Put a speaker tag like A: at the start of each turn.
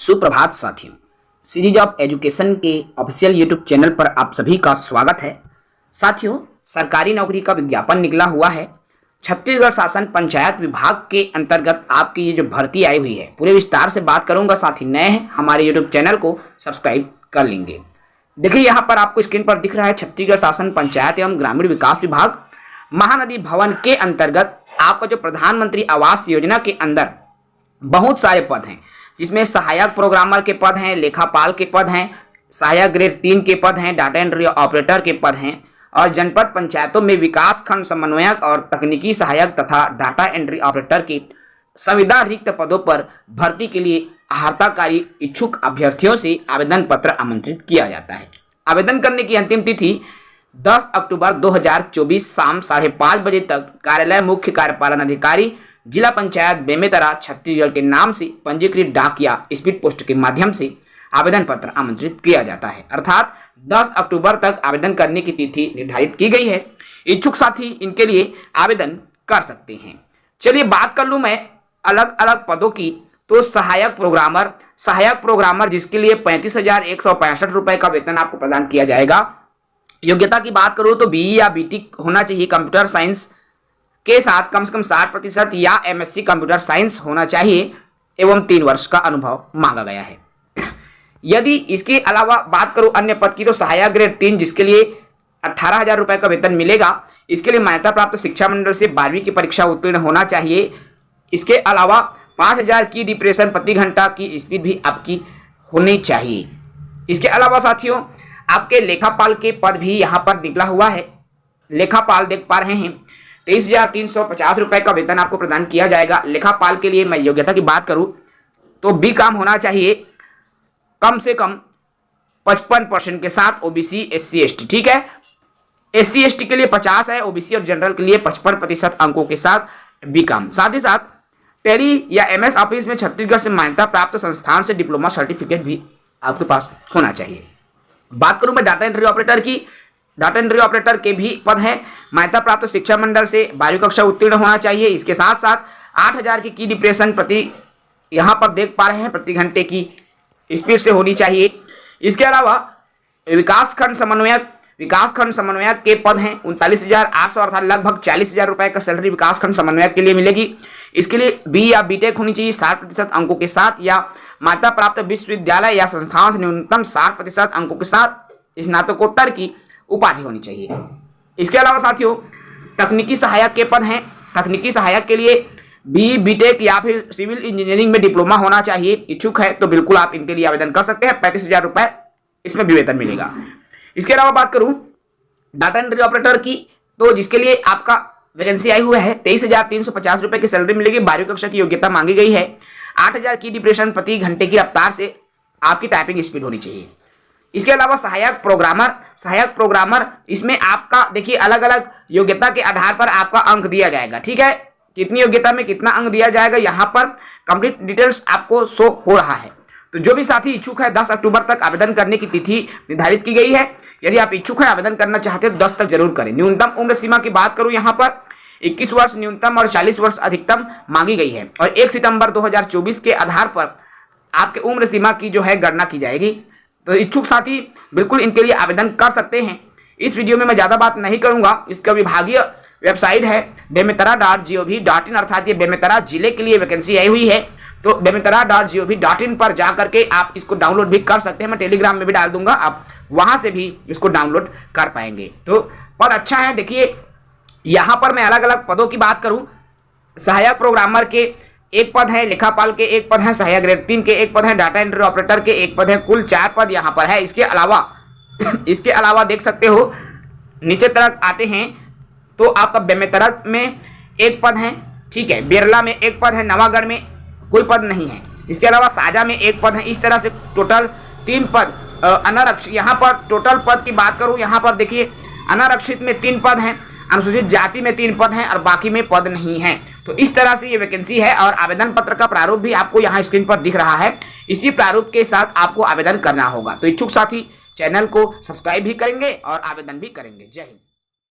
A: सुप्रभात साथियों, series of education के ऑफिशियल यूट्यूब चैनल पर आप सभी का स्वागत है। साथियों, सरकारी नौकरी का विज्ञापन निकला हुआ है। छत्तीसगढ़ शासन पंचायत विभाग के अंतर्गत आपकी ये जो भर्ती आई हुई है, पूरे विस्तार से बात करूंगा। साथ ही नए हैं हमारे यूट्यूब चैनल को सब्सक्राइब कर लेंगे। देखिए, यहाँ पर आपको स्क्रीन पर दिख रहा है छत्तीसगढ़ शासन पंचायत एवं ग्रामीण विकास विभाग महानदी भवन के अंतर्गत आपका जो प्रधानमंत्री आवास योजना के अंदर बहुत सारे पद हैं, जिसमें सहायक प्रोग्रामर के पद हैं, लेखापाल के पद हैं, सहायक ग्रेड 3 के पद हैं, डाटा एंट्री ऑपरेटर के पद हैं और जनपद पंचायतों में विकास खंड समन्वयक और तकनीकी सहायक तथा डाटा एंट्री ऑपरेटर के संविदा रिक्त पदों पर भर्ती के लिए अर्हताकारी इच्छुक अभ्यर्थियों से आवेदन पत्र आमंत्रित किया जाता है। आवेदन करने की अंतिम तिथि 10 अक्टूबर 2024 शाम 5:30 बजे तक कार्यालय मुख्य कार्यपालन अधिकारी जिला पंचायत बेमेतरा छत्तीसगढ़ के नाम से पंजीकृत डाक या स्पीड पोस्ट के माध्यम से आवेदन पत्र आमंत्रित किया जाता है। अर्थात 10 अक्टूबर तक आवेदन करने की तिथि निर्धारित की गई है। इच्छुक साथी इनके लिए आवेदन कर सकते हैं। चलिए बात कर लूं मैं अलग अलग पदों की। तो सहायक प्रोग्रामर जिसके लिए 35,165 रुपए का वेतन आपको प्रदान किया जाएगा। योग्यता की बात करूं तो बीई या बीटेक होना चाहिए कंप्यूटर साइंस के साथ कम से कम 60% या एमएससी कंप्यूटर साइंस होना चाहिए एवं 3 वर्ष का अनुभव मांगा गया है। यदि इसके अलावा बात करूं अन्य पद की तो सहायक ग्रेड 3 जिसके लिए 18,000 रुपए का वेतन मिलेगा। इसके लिए मान्यता प्राप्त शिक्षा मंडल से 12वीं की परीक्षा उत्तीर्ण होना चाहिए। इसके अलावा 5,000 की डिप्रेशन प्रति घंटा की स्पीड भी आपकी होनी चाहिए। इसके अलावा साथियों, आपके लेखापाल के पद भी यहाँ पर निकला हुआ है। लेखापाल देख पा रहे हैं 23,350 रुपए का वेतन आपको प्रदान किया जाएगा। लेखापाल के लिए मैं योग्यता की बात करूं तो बीकॉम होना चाहिए कम से कम 55% के साथ ओबीसी SC ST। ठीक है, SC ST के लिए 50 है, ओबीसी और जनरल के लिए 55% अंकों के साथ बीकॉम। साथ ही साथ टैली या MS ऑफिस में छत्तीसगढ़ से मान्यता प्राप्त संस्थान से डिप्लोमा सर्टिफिकेट भी आपके पास होना चाहिए। बात करूं मैं डाटा एंट्री ऑपरेटर की। डाटा एंट्री ऑपरेटर के भी पद हैं। मान्यता प्राप्त शिक्षा मंडल से 12वीं कक्षा उत्तीर्ण होना चाहिए। इसके साथ साथ 8,000 की डिप्रेशन प्रति यहाँ पर देख पा रहे हैं प्रति घंटे की स्पीड से होनी चाहिए। इसके अलावा विकास खंड समन्वयक के पद हैं 39,800 अर्थात लगभग 40,000 रुपए का सैलरी विकास खंड समन्वयक के लिए मिलेगी। इसके लिए बी या बीटेक होनी चाहिए 60% अंकों के साथ या मान्यता प्राप्त विश्वविद्यालय या संस्थान से न्यूनतम 60% अंकों के साथ स्नातकोत्तर की उपाधि होनी चाहिए। इसके अलावा साथियों, तकनीकी सहायक के पद हैं। तकनीकी सहायक के लिए बी बीटेक या फिर सिविल इंजीनियरिंग में डिप्लोमा होना चाहिए। इच्छुक है तो बिल्कुल आप इनके लिए आवेदन कर सकते हैं। 35,000 रुपए इसमें भी वेतन मिलेगा। इसके अलावा बात करूं डाटा एंट्री ऑपरेटर की, तो जिसके लिए आपका वैकेंसी आई हुआ है 23,350 रुपए की सैलरी मिलेगी। 12वीं कक्षा की योग्यता मांगी गई है। 8,000 की डिप्रेशन प्रति घंटे की रफ्तार से आपकी टाइपिंग स्पीड होनी चाहिए। इसके अलावा सहायक प्रोग्रामर इसमें आपका देखिए अलग अलग योग्यता के आधार पर आपका अंक दिया जाएगा। ठीक है, कितनी योग्यता में कितना अंक दिया जाएगा यहाँ पर कंप्लीट डिटेल्स आपको शो हो रहा है। तो जो भी साथी इच्छुक है 10 अक्टूबर तक आवेदन करने की तिथि निर्धारित की गई है। यदि आप इच्छुक है आवेदन करना चाहते हैं तो 10 तक जरूर करें। न्यूनतम उम्र सीमा की बात करूं यहाँ पर 21 वर्ष न्यूनतम और 40 वर्ष अधिकतम मांगी गई है और 1 सितंबर 2024 के आधार पर आपके उम्र सीमा की जो है गणना की जाएगी। तो इच्छुक साथी बिल्कुल इनके लिए आवेदन कर सकते हैं। इस वीडियो में मैं ज़्यादा बात नहीं करूंगा। इसका विभागीय वेबसाइट है bemetara.gov.in अर्थात ये बेमेतरा जिले के लिए वैकेंसी आई हुई है। तो bemetara.gov.in पर जा करके आप इसको डाउनलोड भी कर सकते हैं। मैं टेलीग्राम में भी डाल दूंगा, आप वहां से भी इसको डाउनलोड कर पाएंगे। तो पद अच्छा है। देखिए यहाँ पर मैं अलग अलग पदों की बात करूं, सहायक प्रोग्रामर के एक पद है, लेखापाल के एक पद है, सहायक ग्रेड 3 के एक पद है, डाटा एंट्री ऑपरेटर के एक पद है। कुल 4 पद यहाँ पर है। इसके अलावा देख सकते हो नीचे तरफ आते हैं तो आपका बेमेतरा में एक पद है। ठीक है, बेरला में एक पद है, नवागढ़ में कोई पद नहीं है। इसके अलावा साजा में एक पद है। इस तरह से टोटल 3 पद अनारक्षित। यहाँ पर टोटल पद की बात करूँ, यहाँ पर देखिए अनारक्षित में 3 पद हैं, अनुसूचित जाति में 3 पद हैं और बाकी में पद नहीं है। तो इस तरह से ये वैकेंसी है और आवेदन पत्र का प्रारूप भी आपको यहाँ स्क्रीन पर दिख रहा है। इसी प्रारूप के साथ आपको आवेदन करना होगा। तो इच्छुक साथी चैनल को सब्सक्राइब भी करेंगे और आवेदन भी करेंगे। जय हिंद।